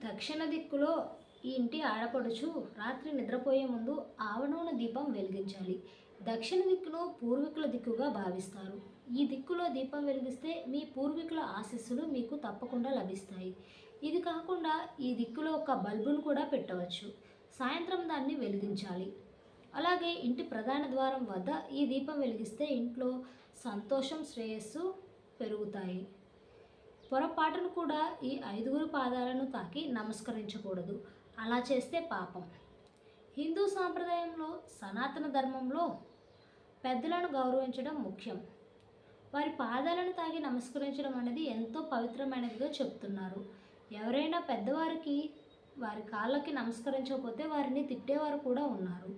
దక్షిణ దిక్కులో ఈ ఇంటి ఆడపడుచు రాత్రి నిద్రపోయే ముందు ఆవనూనె దీపం వెలిగించాలి. దక్షిణ దిక్కును పూర్వీకుల దిక్కుగా భావిస్తారు. ఈ దిక్కులో దీపం వెలిగిస్తే మీ పూర్వీకుల ఆశీస్సులు మీకు తప్పకుండా లభిస్తాయి. ఇది కాకుండా ఈ దిక్కులో ఒక బల్బును కూడా పెట్టవచ్చు. సాయంత్రం దాన్ని వెలిగించాలి. అలాగే ఇంటి ప్రధాన ద్వారం వద్ద ఈ దీపం వెలిగిస్తే ఇంట్లో సంతోషం, శ్రేయస్సు పెరుగుతాయి. పొరపాటును కూడా ఈ 5 పాదాలను తాకి నమస్కరించకూడదు. అలా చేస్తే పాపం. హిందూ సాంప్రదాయంలో, సనాతన ధర్మంలో పెద్దలను గౌరవించడం ముఖ్యం. వారి పాదాలను తాకి నమస్కరించడం అనేది ఎంతో పవిత్రమైనదిగా చెప్తున్నారు. ఎవరైనా పెద్దవారికి వారి కాళ్ళకి నమస్కరించకపోతే వారిని తిట్టేవారు కూడా ఉన్నారు.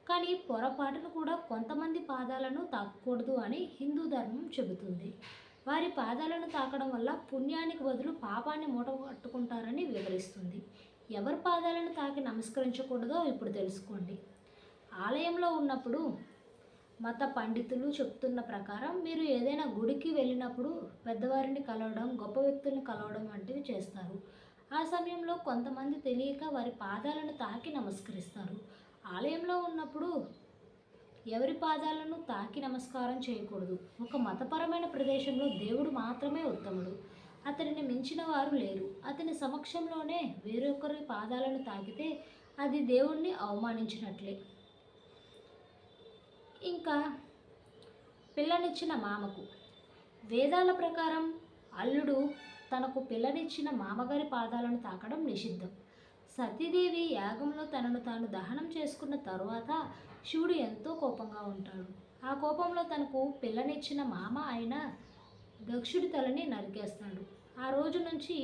కానీ పొరపాటును కూడా కొంతమంది పాదాలను తాకకూడదు అని హిందూ ధర్మం చెబుతుంది. వారి పాదాలను తాకడం వల్ల పుణ్యానికి బదులు పాపాన్ని మూటగట్టుకుంటారని వివరిస్తుంది. ఎవరి పాదాలను తాకి నమస్కరించకూడదో ఇప్పుడు తెలుసుకోండి. ఆలయంలో ఉన్నప్పుడు మత పండితులు చెప్తున్న ప్రకారం మీరు ఏదైనా గుడికి వెళ్ళినప్పుడు పెద్దవారిని కలవడం, గొప్ప వ్యక్తులను కలవడం వంటివి చేస్తారు. ఆ సమయంలో కొంతమంది తెలియక వారి పాదాలను తాకి నమస్కరిస్తారు. ఆలయంలో ఉన్నప్పుడు ఎవరి పాదాలను తాకి నమస్కారం చేయకూడదు. ఒక మతపరమైన ప్రదేశంలో దేవుడు మాత్రమే ఉత్తముడు. అతనిని మించిన వారు లేరు. అతని సమక్షంలోనే వేరొకరి పాదాలను తాకితే అది దేవుణ్ణి అవమానించినట్లే. ఇంకా పిల్లనిచ్చిన మామకు వేదాల ప్రకారం అల్లుడు తనకు పిల్లనిచ్చిన మామగారి పాదాలను తాకడం నిషిద్ధం. సతీదేవి యాగంలో తనను తాను దహనం చేసుకున్న తరువాత శివుడు ఎంతో కోపంగా ఉంటాడు. ఆ కోపంలో తనకు పిల్లనిచ్చిన మామ అయిన దక్షుడి తలని నరికేస్తాడు. ఆ రోజు నుంచి